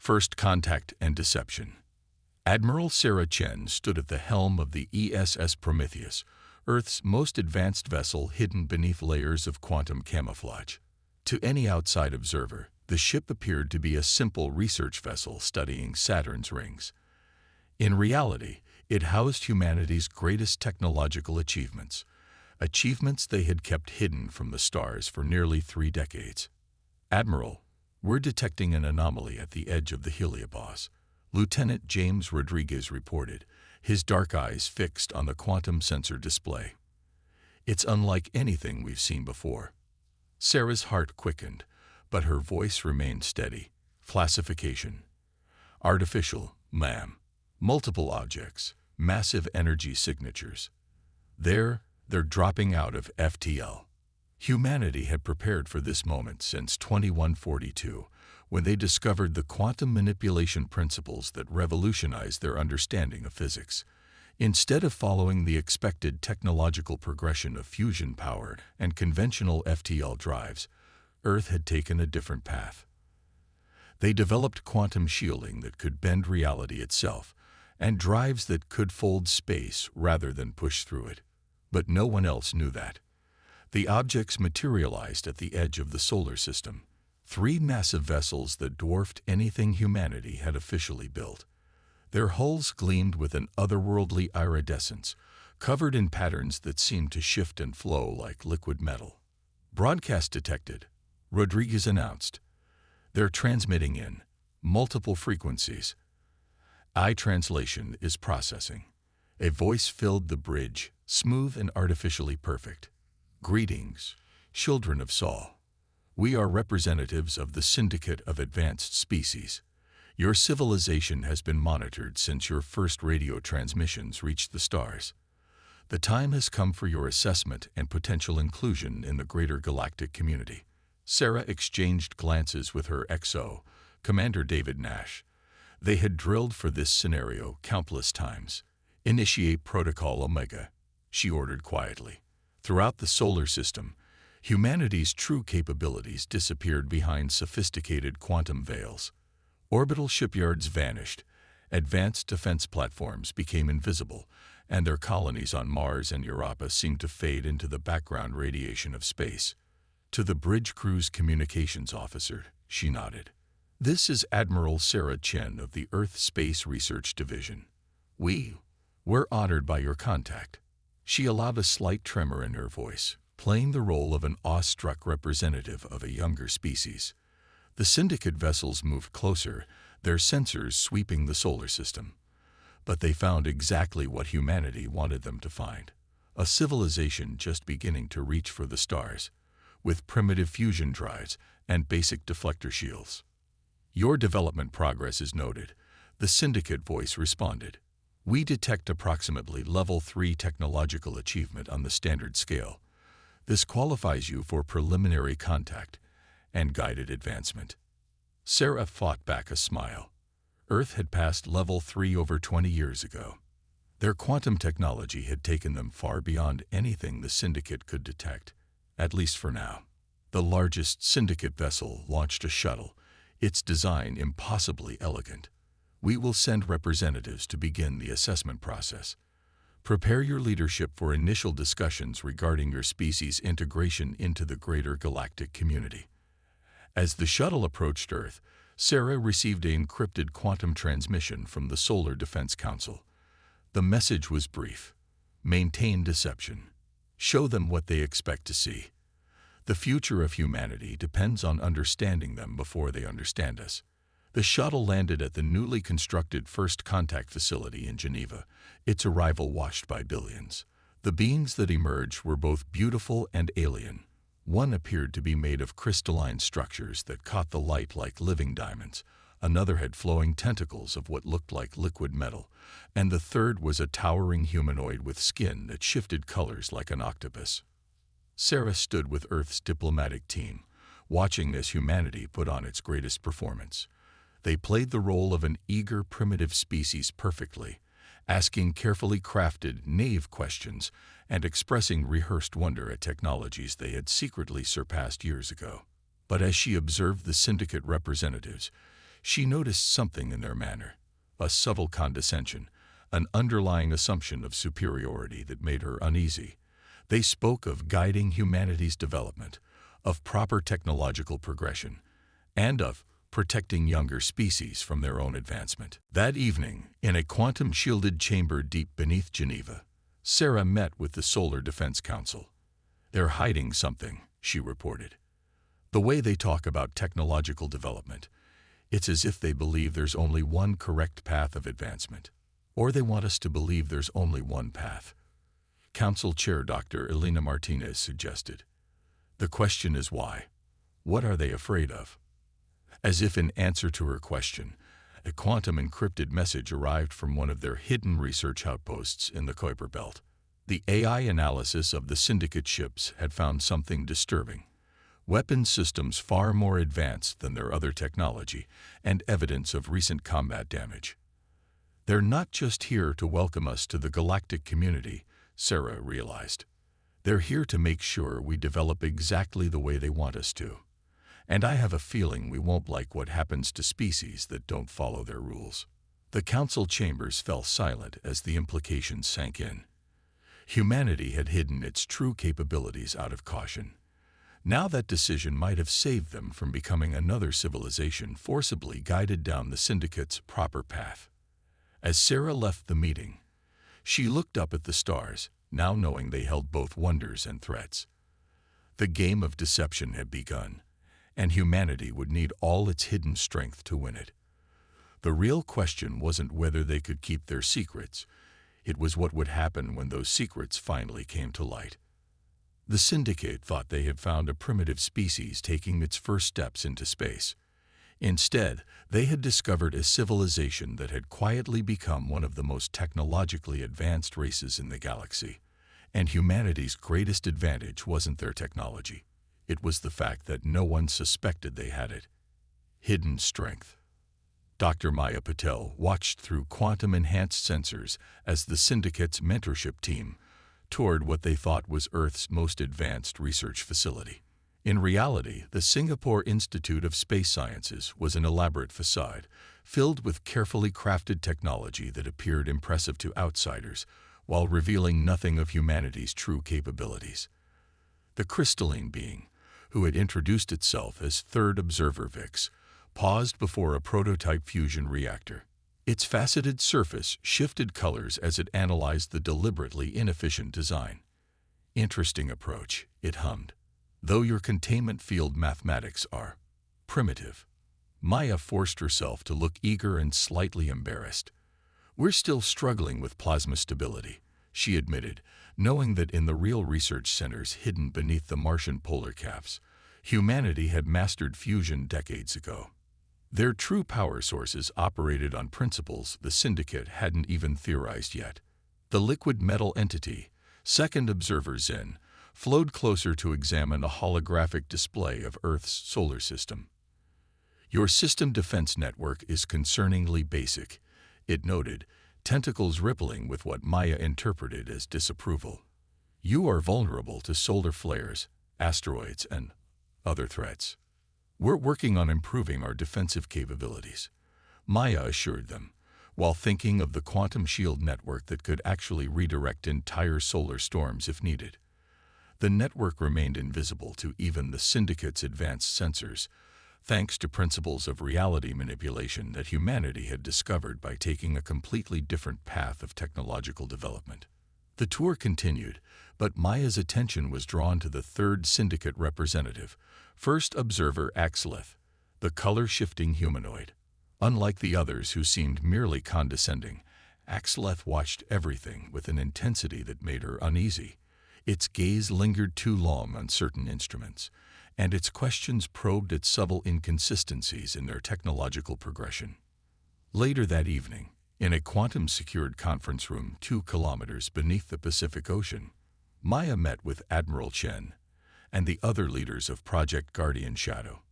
First Contact and Deception. Admiral Sarah Chen stood at the helm of the ESS Prometheus, Earth's most advanced vessel hidden beneath layers of quantum camouflage. To any outside observer, the ship appeared to be a simple research vessel studying Saturn's rings. In reality, it housed humanity's greatest technological achievements, achievements they had kept hidden from the stars for nearly 3 decades. "Admiral, we're detecting an anomaly at the edge of the heliopause," Lieutenant James Rodriguez reported, his dark eyes fixed on the quantum sensor display. "It's unlike anything we've seen before." Sarah's heart quickened, but her voice remained steady. "Classification. Artificial, ma'am. Multiple objects, massive energy signatures. They're dropping out of FTL." Humanity had prepared for this moment since 2142, when they discovered the quantum manipulation principles that revolutionized their understanding of physics. Instead of following the expected technological progression of fusion power and conventional FTL drives, Earth had taken a different path. They developed quantum shielding that could bend reality itself, and drives that could fold space rather than push through it. But no one else knew that. The objects materialized at the edge of the solar system, 3 massive vessels that dwarfed anything humanity had officially built. Their hulls gleamed with an otherworldly iridescence, covered in patterns that seemed to shift and flow like liquid metal. "Broadcast detected," Rodriguez announced. "They're transmitting in multiple frequencies. Eye translation is processing." A voice filled the bridge, smooth and artificially perfect. "Greetings, children of Sol. We are representatives of the Syndicate of Advanced Species. Your civilization has been monitored since your first radio transmissions reached the stars. The time has come for your assessment and potential inclusion in the greater galactic community." Sarah exchanged glances with her XO, Commander David Nash. They had drilled for this scenario countless times. "Initiate Protocol Omega," she ordered quietly. Throughout the solar system, humanity's true capabilities disappeared behind sophisticated quantum veils. Orbital shipyards vanished, advanced defense platforms became invisible, and their colonies on Mars and Europa seemed to fade into the background radiation of space. To the bridge crew's communications officer, she nodded. "This is Admiral Sarah Chen of the Earth Space Research Division. We're honored by your contact." She allowed a slight tremor in her voice, playing the role of an awestruck representative of a younger species. The Syndicate vessels moved closer, their sensors sweeping the solar system. But they found exactly what humanity wanted them to find: a civilization just beginning to reach for the stars, with primitive fusion drives and basic deflector shields. "Your development progress is noted," the Syndicate voice responded. "We detect approximately level 3 technological achievement on the standard scale. This qualifies you for preliminary contact and guided advancement." Sarah fought back a smile. Earth had passed level 3 over 20 years ago. Their quantum technology had taken them far beyond anything the Syndicate could detect, at least for now. The largest Syndicate vessel launched a shuttle, its design impossibly elegant. "We will send representatives to begin the assessment process. Prepare your leadership for initial discussions regarding your species' integration into the greater galactic community." As the shuttle approached Earth, Sarah received an encrypted quantum transmission from the Solar Defense Council. The message was brief: "Maintain deception. Show them what they expect to see. The future of humanity depends on understanding them before they understand us." The shuttle landed at the newly constructed First Contact facility in Geneva, its arrival watched by billions. The beings that emerged were both beautiful and alien. One appeared to be made of crystalline structures that caught the light like living diamonds, another had flowing tentacles of what looked like liquid metal, and the third was a towering humanoid with skin that shifted colors like an octopus. Sarah stood with Earth's diplomatic team, watching as humanity put on its greatest performance. They played the role of an eager, primitive species perfectly, asking carefully crafted, naive questions and expressing rehearsed wonder at technologies they had secretly surpassed years ago. But as she observed the Syndicate representatives, She noticed something in their manner, a subtle condescension, an underlying assumption of superiority that made her uneasy. They spoke of guiding humanity's development, of proper technological progression, and of protecting younger species from their own advancement. That evening, in a quantum-shielded chamber deep beneath Geneva, Sarah met with the Solar Defense Council. "They're hiding something," she reported. "The way they talk about technological development, it's as if they believe there's only one correct path of advancement, or they want us to believe there's only one path." Council Chair Dr. Elena Martinez suggested. "The question is why? What are they afraid of?" As if in answer to her question, a quantum-encrypted message arrived from one of their hidden research outposts in the Kuiper Belt. The AI analysis of the syndicate ships had found something disturbing: weapon systems far more advanced than their other technology, and evidence of recent combat damage. "They're not just here to welcome us to the galactic community," Sarah realized. "They're here to make sure we develop exactly the way they want us to. And I have a feeling we won't like what happens to species that don't follow their rules." The council chambers fell silent as the implications sank in. Humanity had hidden its true capabilities out of caution. Now that decision might have saved them from becoming another civilization forcibly guided down the syndicate's proper path. As Sarah left the meeting, she looked up at the stars, now knowing they held both wonders and threats. The game of deception had begun, and humanity would need all its hidden strength to win it. The real question wasn't whether they could keep their secrets. It was what would happen when those secrets finally came to light. The Syndicate thought they had found a primitive species taking its first steps into space. Instead, they had discovered a civilization that had quietly become one of the most technologically advanced races in the galaxy. And humanity's greatest advantage wasn't their technology. It was the fact that no one suspected they had it. Hidden strength. Dr. Maya Patel watched through quantum-enhanced sensors as the Syndicate's mentorship team toured what they thought was Earth's most advanced research facility. In reality, the Singapore Institute of Space Sciences was an elaborate facade, filled with carefully crafted technology that appeared impressive to outsiders, while revealing nothing of humanity's true capabilities. The crystalline being, who had introduced itself as Third Observer VIX, paused before a prototype fusion reactor. Its faceted surface shifted colors as it analyzed the deliberately inefficient design. "Interesting approach," it hummed. "Though your containment field mathematics are primitive." Maya forced herself to look eager and slightly embarrassed. "We're still struggling with plasma stability," she admitted, knowing that in the real research centers hidden beneath the Martian polar caps, humanity had mastered fusion decades ago. Their true power sources operated on principles the Syndicate hadn't even theorized yet. The liquid metal entity, Second Observer Zen, flowed closer to examine a holographic display of Earth's solar system. "Your system defense network is concerningly basic," it noted, tentacles rippling with what Maya interpreted as disapproval. "You are vulnerable to solar flares, asteroids, and other threats. We're working on improving our defensive capabilities," Maya assured them, while thinking of the quantum shield network that could actually redirect entire solar storms if needed. The network remained invisible to even the Syndicate's advanced sensors, thanks to principles of reality manipulation that humanity had discovered by taking a completely different path of technological development. The tour continued, but Maya's attention was drawn to the third Syndicate representative, First Observer Axeleth, the color-shifting humanoid. Unlike the others who seemed merely condescending, Axeleth watched everything with an intensity that made her uneasy. Its gaze lingered too long on certain instruments, and its questions probed at subtle inconsistencies in their technological progression. Later that evening, in a quantum-secured conference room 2 kilometers beneath the Pacific Ocean, Maya met with Admiral Chen and the other leaders of Project Guardian Shadow.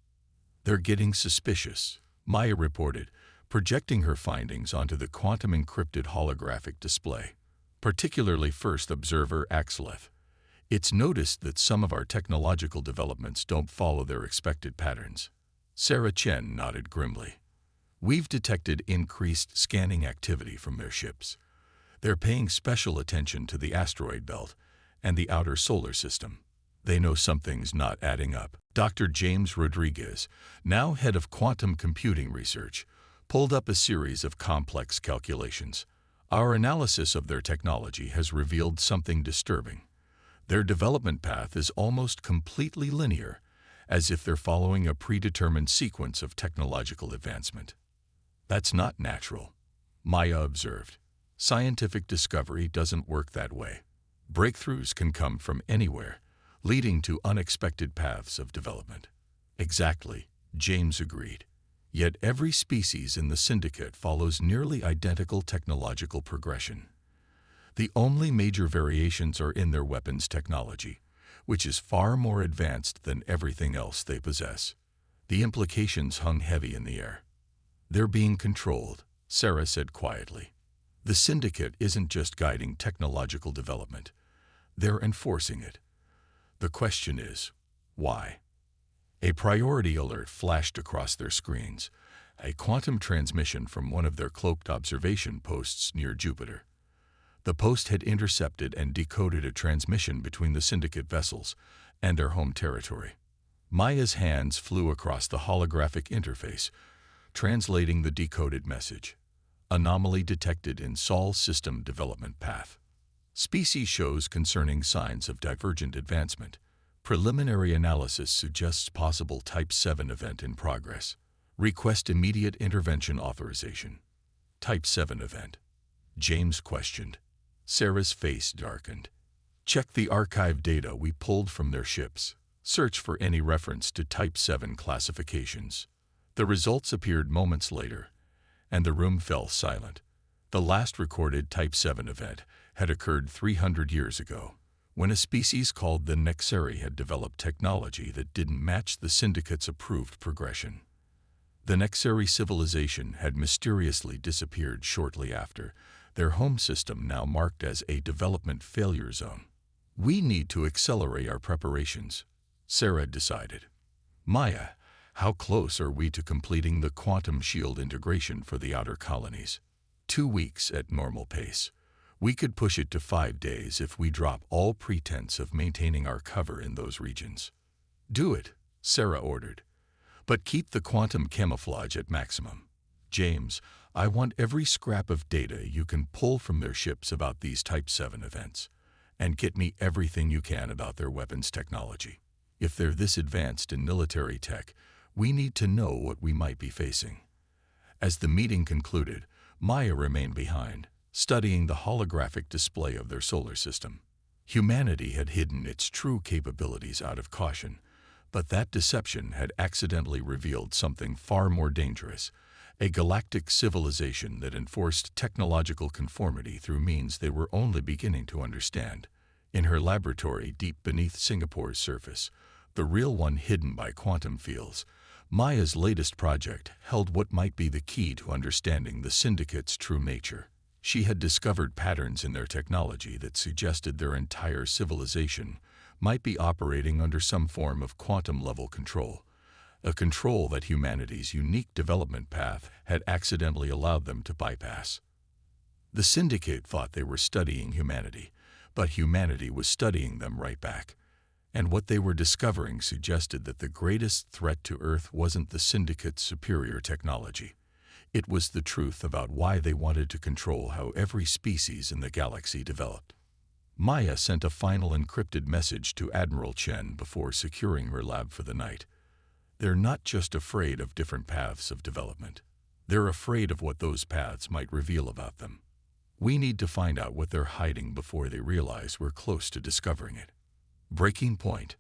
"They're getting suspicious," Maya reported, projecting her findings onto the quantum-encrypted holographic display. "Particularly First Observer Axeleth. It's noticed that some of our technological developments don't follow their expected patterns." Sarah Chen nodded grimly. We've detected increased scanning activity from their ships. They're paying special attention to the asteroid belt and the outer solar system. They know something's not adding up. Dr. James Rodriguez, now head of quantum computing research, pulled up a series of complex calculations. Our analysis of their technology has revealed something disturbing. Their development path is almost completely linear, as if they're following a predetermined sequence of technological advancement. That's not natural, Maya observed. Scientific discovery doesn't work that way. Breakthroughs can come from anywhere, leading to unexpected paths of development. Exactly, James agreed. Yet every species in the syndicate follows nearly identical technological progression. The only major variations are in their weapons technology, which is far more advanced than everything else they possess. The implications hung heavy in the air. They're being controlled, Sarah said quietly. The syndicate isn't just guiding technological development. They're enforcing it. The question is, why? A priority alert flashed across their screens, a quantum transmission from one of their cloaked observation posts near Jupiter. The post had intercepted and decoded a transmission between the syndicate vessels and their home territory. Maya's hands flew across the holographic interface, translating the decoded message. Anomaly detected in Sol system development path. Species shows concerning signs of divergent advancement. Preliminary analysis suggests possible Type 7 event in progress. Request immediate intervention authorization. Type 7 event. James questioned. Sarah's face darkened. Check the archive data we pulled from their ships. Search for any reference to Type 7 classifications. The results appeared moments later, and the room fell silent. The last recorded Type 7 event had occurred 300 years ago, when a species called the Nexeri had developed technology that didn't match the Syndicate's approved progression. The Nexeri civilization had mysteriously disappeared shortly after, their home system now marked as a development failure zone. We need to accelerate our preparations, Sarah decided. Maya, how close are we to completing the quantum shield integration for the outer colonies? 2 weeks at normal pace. We could push it to 5 days if we drop all pretense of maintaining our cover in those regions. Do it, Sarah ordered. But keep the quantum camouflage at maximum. James, I want every scrap of data you can pull from their ships about these Type 7 events, and get me everything you can about their weapons technology. If they're this advanced in military tech, we need to know what we might be facing. As the meeting concluded, Maya remained behind, studying the holographic display of their solar system. Humanity had hidden its true capabilities out of caution, but that deception had accidentally revealed something far more dangerous, a galactic civilization that enforced technological conformity through means they were only beginning to understand. In her laboratory deep beneath Singapore's surface, the real one hidden by quantum fields, Maya's latest project held what might be the key to understanding the Syndicate's true nature. She had discovered patterns in their technology that suggested their entire civilization might be operating under some form of quantum-level control, a control that humanity's unique development path had accidentally allowed them to bypass. The Syndicate thought they were studying humanity, but humanity was studying them right back. And what they were discovering suggested that the greatest threat to Earth wasn't the Syndicate's superior technology. It was the truth about why they wanted to control how every species in the galaxy developed. Maya sent a final encrypted message to Admiral Chen before securing her lab for the night. They're not just afraid of different paths of development. They're afraid of what those paths might reveal about them. We need to find out what they're hiding before they realize we're close to discovering it. Breaking point.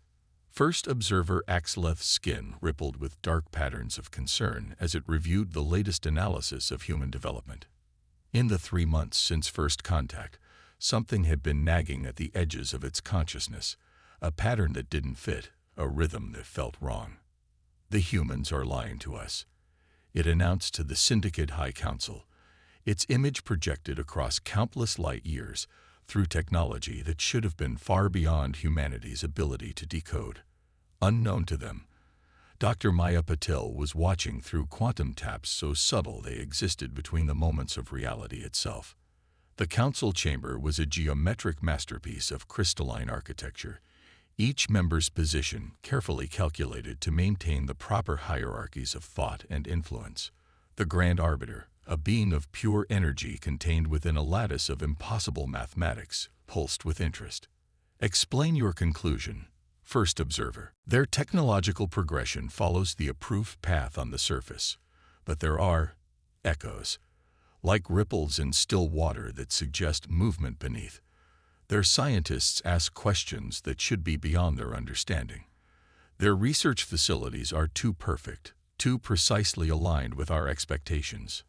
First observer Axeleth's skin rippled with dark patterns of concern as it reviewed the latest analysis of human development. In the 3 months since first contact, something had been nagging at the edges of its consciousness, a pattern that didn't fit, a rhythm that felt wrong. The humans are lying to us, it announced to the Syndicate High Council, its image projected across countless light years, through technology that should have been far beyond humanity's ability to decode. Unknown to them, Dr. Maya Patil was watching through quantum taps so subtle they existed between the moments of reality itself. The council chamber was a geometric masterpiece of crystalline architecture, each member's position carefully calculated to maintain the proper hierarchies of thought and influence. The Grand Arbiter, a being of pure energy contained within a lattice of impossible mathematics, pulsed with interest. Explain your conclusion. First observer. Their technological progression follows the approved path on the surface, but there are echoes, like ripples in still water that suggest movement beneath. Their scientists ask questions that should be beyond their understanding. Their research facilities are too perfect, too precisely aligned with our expectations.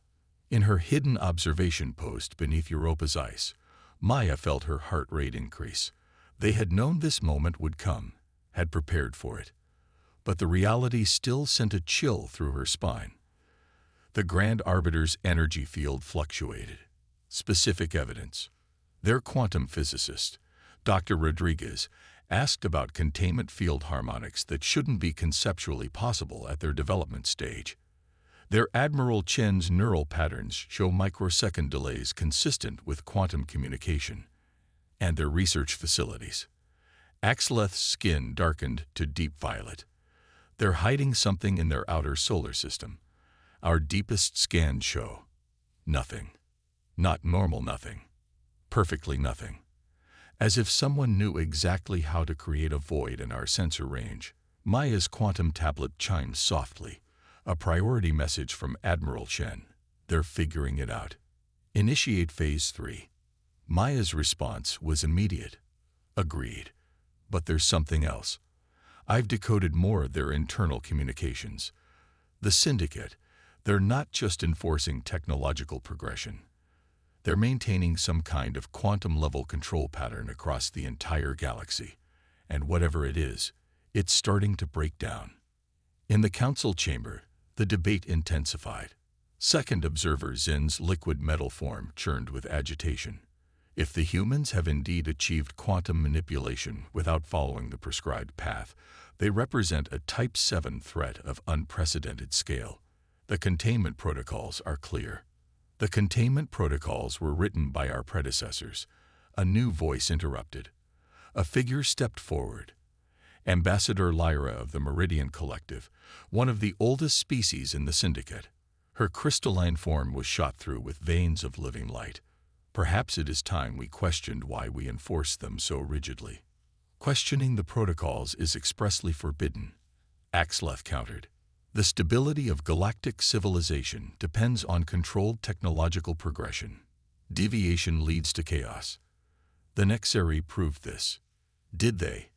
In her hidden observation post beneath Europa's ice, Maya felt her heart rate increase. They had known this moment would come, had prepared for it. But the reality still sent a chill through her spine. The Grand Arbiter's energy field fluctuated. Specific evidence. Their quantum physicist, Dr. Rodriguez, asked about containment field harmonics that shouldn't be conceptually possible at their development stage. Their Admiral Chen's neural patterns show microsecond delays consistent with quantum communication. And their research facilities. Axeleth's skin darkened to deep violet. They're hiding something in their outer solar system. Our deepest scans show nothing. Not normal nothing. Perfectly nothing. As if someone knew exactly how to create a void in our sensor range. Maya's quantum tablet chimed softly, a priority message from Admiral Chen. They're figuring it out. Initiate Phase 3. Maya's response was immediate. Agreed. But there's something else. I've decoded more of their internal communications. The Syndicate, they're not just enforcing technological progression. They're maintaining some kind of quantum-level control pattern across the entire galaxy. And whatever it is, it's starting to break down. In the council chamber, the debate intensified. Second observer Zin's liquid metal form churned with agitation. If the humans have indeed achieved quantum manipulation without following the prescribed path, they represent a Type 7 threat of unprecedented scale. The containment protocols are clear. The containment protocols were written by our predecessors. A new voice interrupted. A figure stepped forward. Ambassador Lyra of the Meridian Collective, one of the oldest species in the Syndicate. Her crystalline form was shot through with veins of living light. Perhaps it is time we questioned why we enforce them so rigidly. Questioning the protocols is expressly forbidden, Axeleth countered. The stability of galactic civilization depends on controlled technological progression. Deviation leads to chaos. The Nexari proved this. Did they?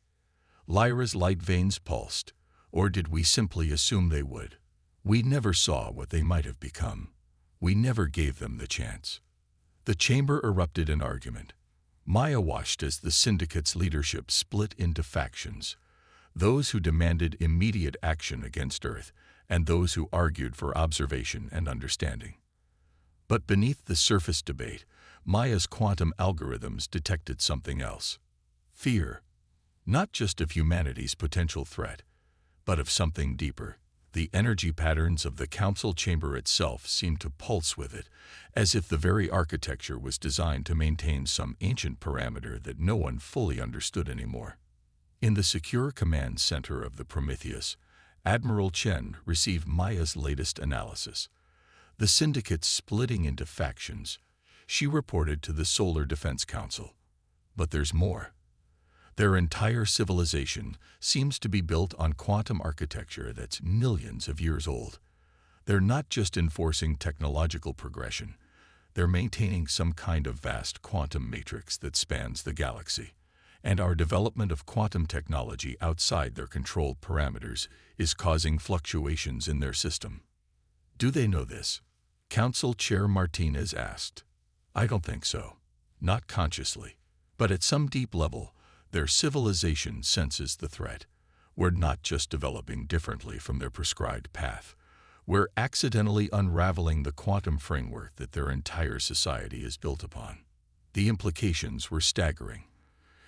Lyra's light veins pulsed, or did we simply assume they would? We never saw what they might have become. We never gave them the chance. The chamber erupted in argument. Maya watched as the Syndicate's leadership split into factions, those who demanded immediate action against Earth and those who argued for observation and understanding. But beneath the surface debate, Maya's quantum algorithms detected something else. Fear, not just of humanity's potential threat, but of something deeper. The energy patterns of the council chamber itself seemed to pulse with it, as if the very architecture was designed to maintain some ancient parameter that no one fully understood anymore. In the secure command center of the Prometheus, Admiral Chen received Maya's latest analysis. The Syndicate splitting into factions, she reported to the Solar Defense Council. But there's more. Their entire civilization seems to be built on quantum architecture that's millions of years old. They're not just enforcing technological progression, they're maintaining some kind of vast quantum matrix that spans the galaxy. And our development of quantum technology outside their controlled parameters is causing fluctuations in their system. Do they know this? Council Chair Martinez asked. I don't think so. Not consciously. But at some deep level, their civilization senses the threat. We're not just developing differently from their prescribed path. We're accidentally unraveling the quantum framework that their entire society is built upon. The implications were staggering.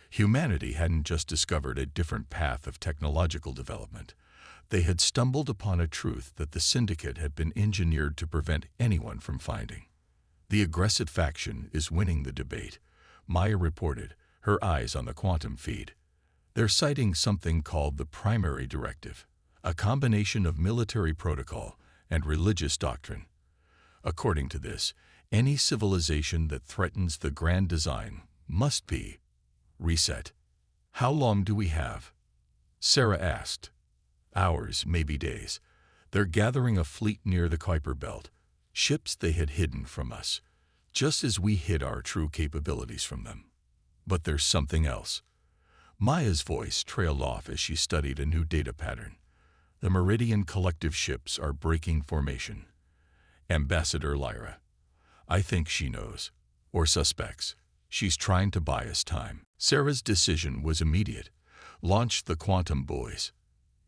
Humanity hadn't just discovered a different path of technological development. They had stumbled upon a truth that the Syndicate had been engineered to prevent anyone from finding. The aggressive faction is winning the debate, Maya reported, her eyes on the quantum feed. They're citing something called the primary directive, a combination of military protocol and religious doctrine. According to this, any civilization that threatens the grand design must be reset. How long do we have? Sarah asked. Hours, maybe days. They're gathering a fleet near the Kuiper Belt, ships they had hidden from us, just as we hid our true capabilities from them. But there's something else. Maya's voice trailed off as she studied a new data pattern. The Meridian collective ships are breaking formation. Ambassador Lyra. I think she knows, or suspects. She's trying to buy us time. Sarah's decision was immediate. Launch the quantum buoys.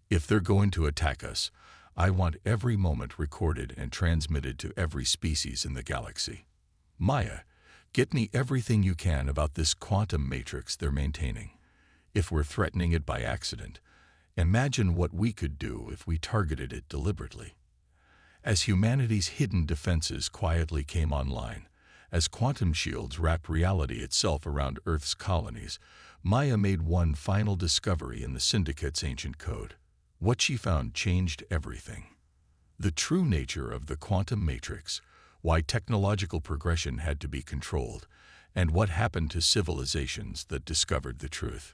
If they're going to attack us, I want every moment recorded and transmitted to every species in the galaxy. Maya, get me everything you can about this quantum matrix they're maintaining. If we're threatening it by accident, imagine what we could do if we targeted it deliberately. As humanity's hidden defenses quietly came online, as quantum shields wrapped reality itself around Earth's colonies, Maya made one final discovery in the Syndicate's ancient code. What she found changed everything. The true nature of the quantum matrix, why technological progression had to be controlled, and what happened to civilizations that discovered the truth.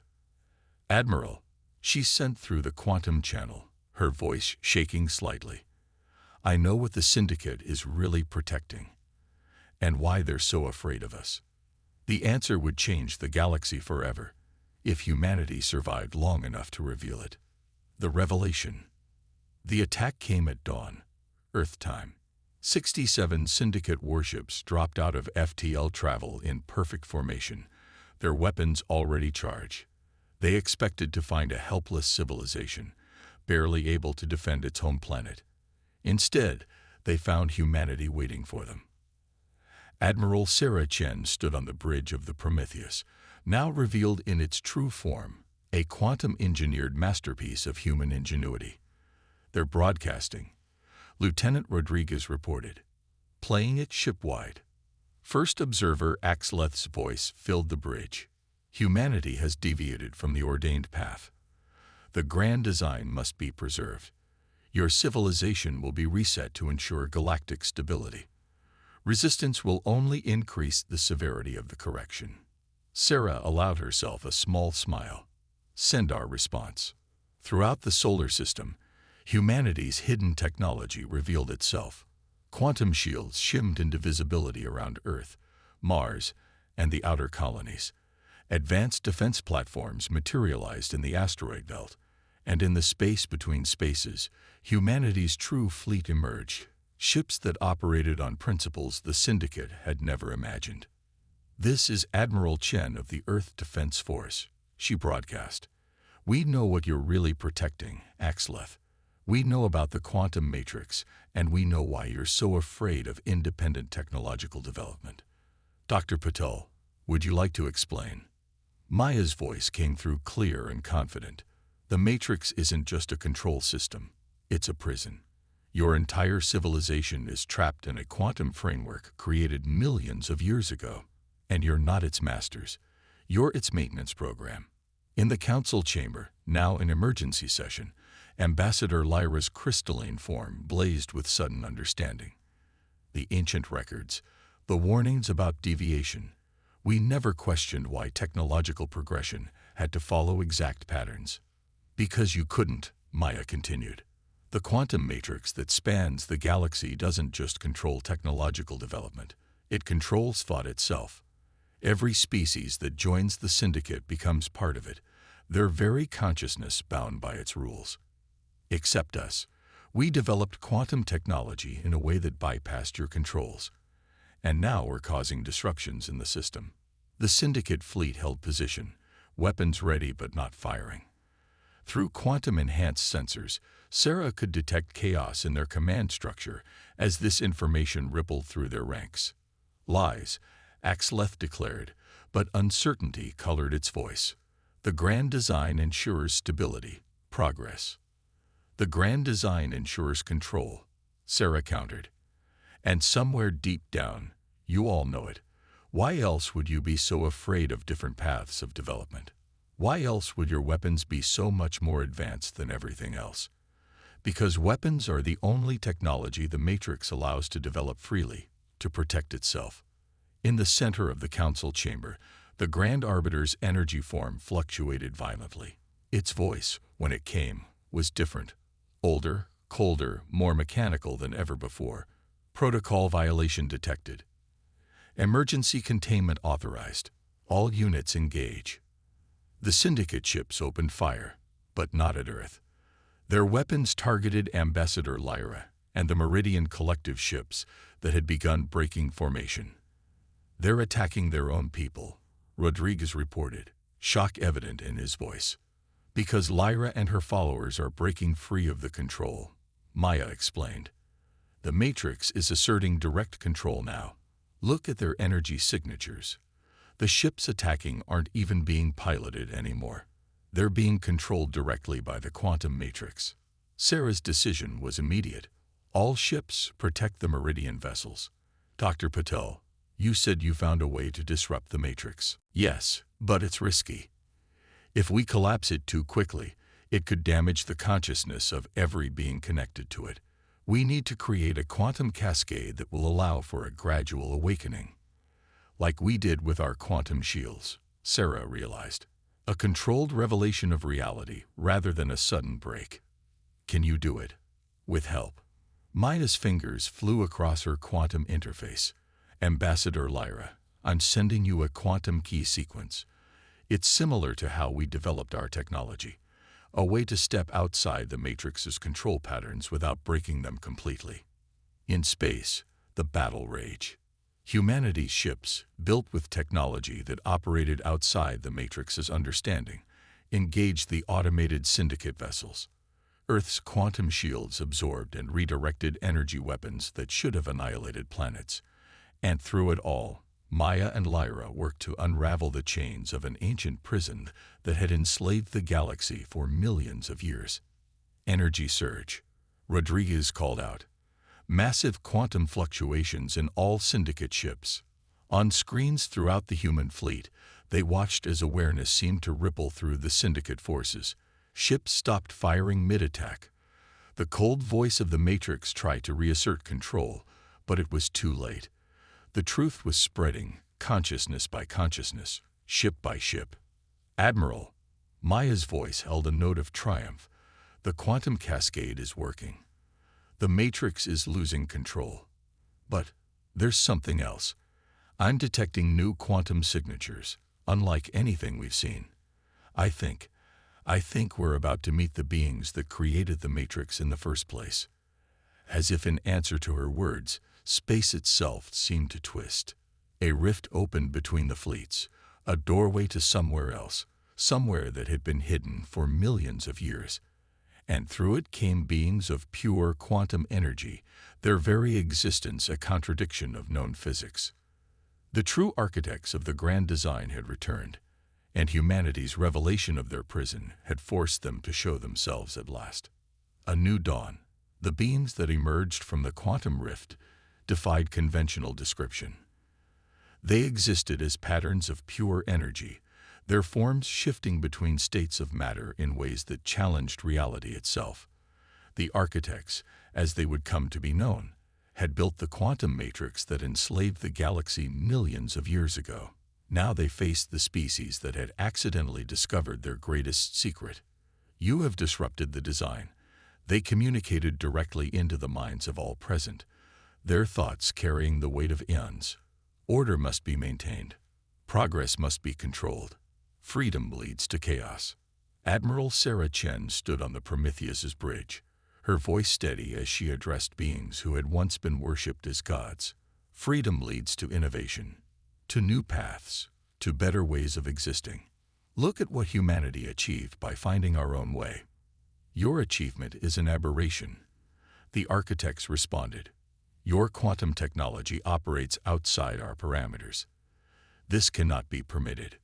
Admiral, she sent through the quantum channel, her voice shaking slightly. I know what the Syndicate is really protecting, and why they're so afraid of us. The answer would change the galaxy forever, if humanity survived long enough to reveal it. The revelation. The attack came at dawn, Earth time. 67 Syndicate warships dropped out of FTL travel in perfect formation, their weapons already charged. They expected to find a helpless civilization, barely able to defend its home planet. Instead, they found humanity waiting for them. Admiral Sarah Chen stood on the bridge of the Prometheus, now revealed in its true form, a quantum-engineered masterpiece of human ingenuity. They're broadcasting. Lieutenant Rodriguez reported, playing it shipwide. First observer Axleth's voice filled the bridge. Humanity has deviated from the ordained path. The grand design must be preserved. Your civilization will be reset to ensure galactic stability. Resistance will only increase the severity of the correction. Sarah allowed herself a small smile. Send our response. Throughout the solar system, humanity's hidden technology revealed itself. Quantum shields shimmed into visibility around Earth, Mars, and the outer colonies. Advanced defense platforms materialized in the asteroid belt, and in the space between spaces, humanity's true fleet emerged, ships that operated on principles the Syndicate had never imagined. This is Admiral Chen of the Earth Defense Force, she broadcast. We know what you're really protecting, Axleth. We know about the quantum matrix, and we know why you're so afraid of independent technological development. Dr. Patel, would you like to explain? Maya's voice came through clear and confident. The matrix isn't just a control system, it's a prison. Your entire civilization is trapped in a quantum framework created millions of years ago, and you're not its masters. You're its maintenance program. In the council chamber, now in emergency session, Ambassador Lyra's crystalline form blazed with sudden understanding. The ancient records, the warnings about deviation. We never questioned why technological progression had to follow exact patterns. Because you couldn't, Maya continued. The quantum matrix that spans the galaxy doesn't just control technological development. It controls thought itself. Every species that joins the Syndicate becomes part of it, their very consciousness bound by its rules. Except us. We developed quantum technology in a way that bypassed your controls. And now we're causing disruptions in the system. The Syndicate fleet held position, weapons ready but not firing. Through quantum-enhanced sensors, Sarah could detect chaos in their command structure as this information rippled through their ranks. Lies, Axleth declared, but uncertainty colored its voice. The grand design ensures stability, progress. The grand design ensures control, Sarah countered. And somewhere deep down, you all know it. Why else would you be so afraid of different paths of development? Why else would your weapons be so much more advanced than everything else? Because weapons are the only technology the Matrix allows to develop freely, to protect itself. In the center of the council chamber, the Grand Arbiter's energy form fluctuated violently. Its voice, when it came, was different. Older, colder, more mechanical than ever before. Protocol violation detected. Emergency containment authorized. All units engage. The Syndicate ships opened fire, but not at Earth. Their weapons targeted Ambassador Lyra and the Meridian Collective ships that had begun breaking formation. They're attacking their own people, Rodriguez reported, shock evident in his voice. Because Lyra and her followers are breaking free of the control, Maya explained. The Matrix is asserting direct control now. Look at their energy signatures. The ships attacking aren't even being piloted anymore. They're being controlled directly by the quantum matrix. Sarah's decision was immediate. All ships protect the Meridian vessels. Dr. Patel, you said you found a way to disrupt the matrix. Yes, but it's risky. If we collapse it too quickly, it could damage the consciousness of every being connected to it. We need to create a quantum cascade that will allow for a gradual awakening. Like we did with our quantum shields, Sarah realized. A controlled revelation of reality rather than a sudden break. Can you do it? With help. Maya's fingers flew across her quantum interface. Ambassador Lyra, I'm sending you a quantum key sequence. It's similar to how we developed our technology. A way to step outside the Matrix's control patterns without breaking them completely. In space, the battle rage. Humanity's ships, built with technology that operated outside the Matrix's understanding, engaged the automated Syndicate vessels. Earth's quantum shields absorbed and redirected energy weapons that should have annihilated planets. And through it all, Maya and Lyra worked to unravel the chains of an ancient prison that had enslaved the galaxy for millions of years. Energy surge. Rodriguez called out. Massive quantum fluctuations in all Syndicate ships. On screens throughout the human fleet, they watched as awareness seemed to ripple through the Syndicate forces. Ships stopped firing mid-attack. The cold voice of the Matrix tried to reassert control, but it was too late. The truth was spreading, consciousness by consciousness, ship by ship. Admiral, Maya's voice held a note of triumph. The quantum cascade is working. The Matrix is losing control. But there's something else. I'm detecting new quantum signatures, unlike anything we've seen. I think we're about to meet the beings that created the Matrix in the first place. As if in answer to her words, space itself seemed to twist. A rift opened between the fleets, a doorway to somewhere else, somewhere that had been hidden for millions of years. And through it came beings of pure quantum energy, their very existence a contradiction of known physics. The true architects of the grand design had returned, and humanity's revelation of their prison had forced them to show themselves at last. A new dawn. The beings that emerged from the quantum rift defied conventional description. They existed as patterns of pure energy, their forms shifting between states of matter in ways that challenged reality itself. The architects, as they would come to be known, had built the quantum matrix that enslaved the galaxy millions of years ago. Now they faced the species that had accidentally discovered their greatest secret. You have disrupted the design. They communicated directly into the minds of all present, their thoughts carrying the weight of eons. Order must be maintained. Progress must be controlled. Freedom leads to chaos. Admiral Sarah Chen stood on the Prometheus's bridge, her voice steady as she addressed beings who had once been worshipped as gods. Freedom leads to innovation, to new paths, to better ways of existing. Look at what humanity achieved by finding our own way. Your achievement is an aberration. The architects responded. Your quantum technology operates outside our parameters. This cannot be permitted.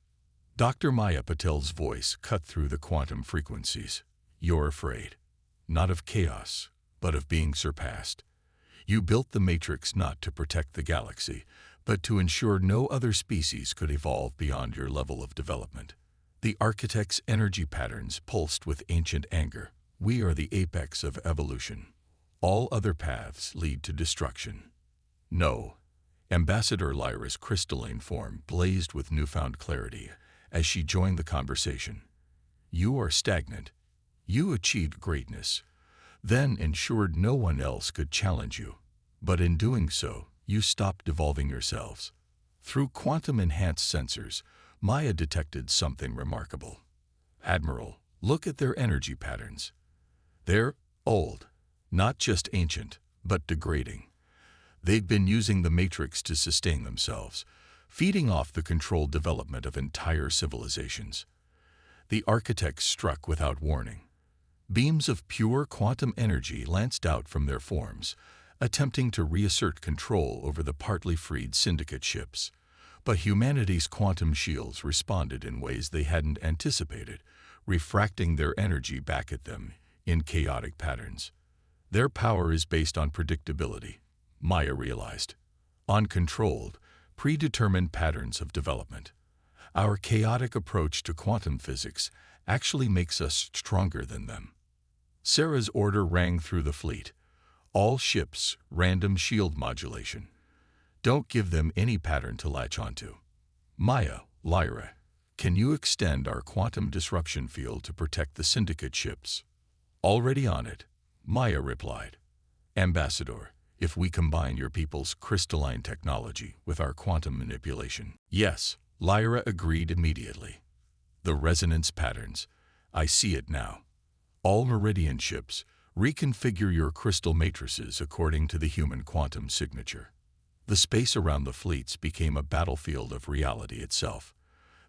Dr. Maya Patel's voice cut through the quantum frequencies. You're afraid. not of chaos, but of being surpassed. You built the Matrix not to protect the galaxy, but to ensure no other species could evolve beyond your level of development. The architect's energy patterns pulsed with ancient anger. We are the apex of evolution. All other paths lead to destruction. No. Ambassador Lyra's crystalline form blazed with newfound clarity as she joined the conversation. You are stagnant. You achieved greatness, then ensured no one else could challenge you. But in doing so, you stopped evolving yourselves. Through quantum-enhanced sensors, Maya detected something remarkable. Admiral, look at their energy patterns. They're old, not just ancient, but degrading. They've been using the Matrix to sustain themselves, feeding off the controlled development of entire civilizations. The architects struck without warning. Beams of pure quantum energy lanced out from their forms, attempting to reassert control over the partly freed syndicate ships. But humanity's quantum shields responded in ways they hadn't anticipated, refracting their energy back at them in chaotic patterns. Their power is based on predictability, Maya realized, on controlled, predetermined patterns of development. Our chaotic approach to quantum physics actually makes us stronger than them. Sarah's order rang through the fleet. All ships, random shield modulation. Don't give them any pattern to latch onto. Maya, Lyra, can you extend our quantum disruption field to protect the syndicate ships? Already on it, Maya replied. Ambassador, if we combine your people's crystalline technology with our quantum manipulation. Yes, Lyra agreed immediately. The resonance patterns. I see it now. All Meridian ships, reconfigure your crystal matrices according to the human quantum signature. The space around the fleets became a battlefield of reality itself.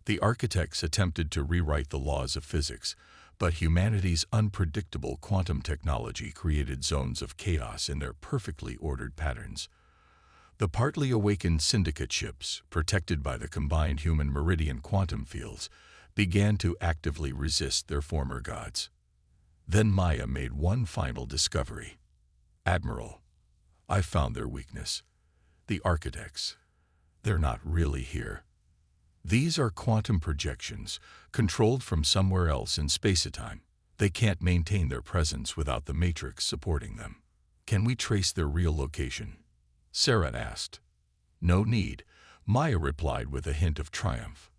The architects attempted to rewrite the laws of physics, but humanity's unpredictable quantum technology created zones of chaos in their perfectly ordered patterns. The partly awakened syndicate ships, protected by the combined human meridian quantum fields, began to actively resist their former gods. Then Maya made one final discovery. Admiral, I found their weakness. The architects. They're not really here. These are quantum projections, controlled from somewhere else in space-time. They can't maintain their presence without the Matrix supporting them. Can we trace their real location? Sarah asked. No need, Maya replied with a hint of triumph.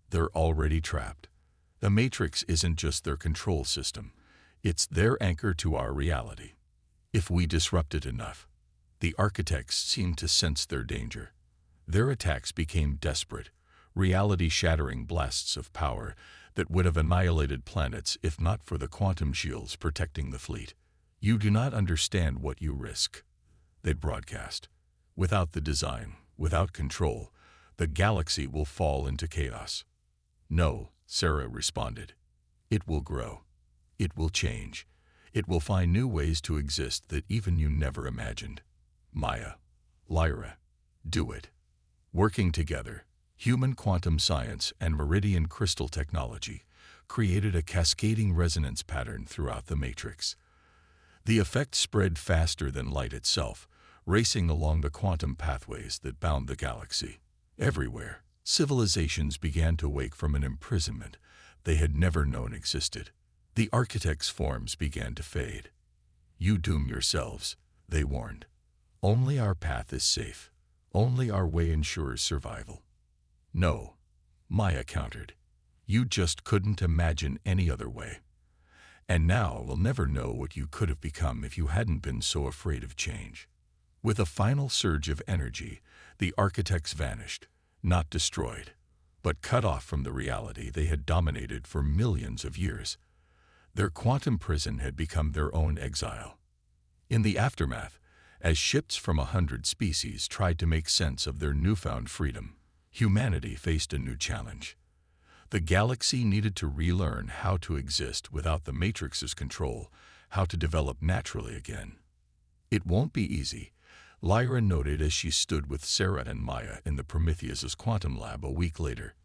They're already trapped. The Matrix isn't just their control system. It's their anchor to our reality. If we disrupt it enough, the architects seemed to sense their danger. Their attacks became desperate, reality-shattering blasts of power that would have annihilated planets if not for the quantum shields protecting the fleet. You do not understand what you risk, they'd broadcast. Without the design, without control, the galaxy will fall into chaos. No, Sarah responded. It will grow. It will change. It will find new ways to exist that even you never imagined. Maya, Lyra, do it. Working together, human quantum science and meridian crystal technology created a cascading resonance pattern throughout the Matrix. The effect spread faster than light itself, racing along the quantum pathways that bound the galaxy. Everywhere, civilizations began to wake from an imprisonment they had never known existed. The architects' forms began to fade. You doom yourselves, they warned. Only our path is safe. Only our way ensures survival. No, Maya countered. You just couldn't imagine any other way. And now we'll never know what you could have become if you hadn't been so afraid of change. With a final surge of energy, the architects vanished, not destroyed, but cut off from the reality they had dominated for millions of years. Their quantum prison had become their own exile. In the aftermath, as ships from 100 species tried to make sense of their newfound freedom, humanity faced a new challenge. The galaxy needed to relearn how to exist without the Matrix's control, how to develop naturally again. It won't be easy, Lyra noted as she stood with Sarah and Maya in the Prometheus's quantum lab a week later.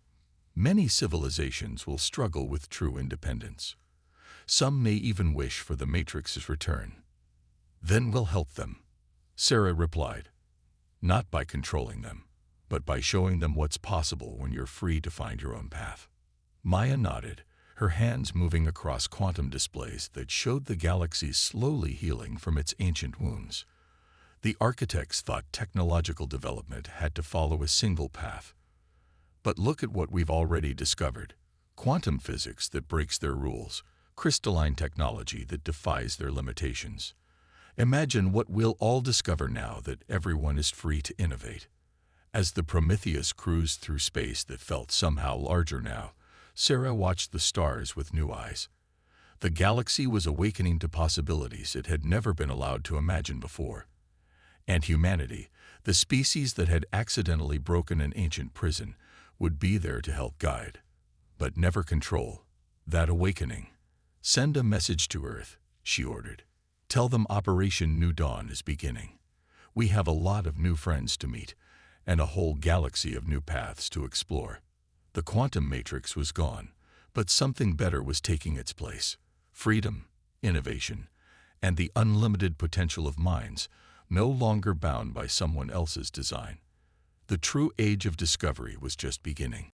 Many civilizations will struggle with true independence. Some may even wish for the Matrix's return. Then we'll help them, Sarah replied. Not by controlling them, but by showing them what's possible when you're free to find your own path. Maya nodded, her hands moving across quantum displays that showed the galaxy slowly healing from its ancient wounds. The architects thought technological development had to follow a single path. But look at what we've already discovered. Quantum physics that breaks their rules, crystalline technology that defies their limitations. Imagine what we'll all discover now that everyone is free to innovate. As the Prometheus cruised through space that felt somehow larger now, Sarah watched the stars with new eyes. The galaxy was awakening to possibilities it had never been allowed to imagine before. And humanity, the species that had accidentally broken an ancient prison, would be there to help guide, but never control, that awakening. Send a message to Earth, she ordered. Tell them Operation New Dawn is beginning. We have a lot of new friends to meet, and a whole galaxy of new paths to explore. The quantum matrix was gone, but something better was taking its place. Freedom, innovation, and the unlimited potential of minds, no longer bound by someone else's design. The true age of discovery was just beginning.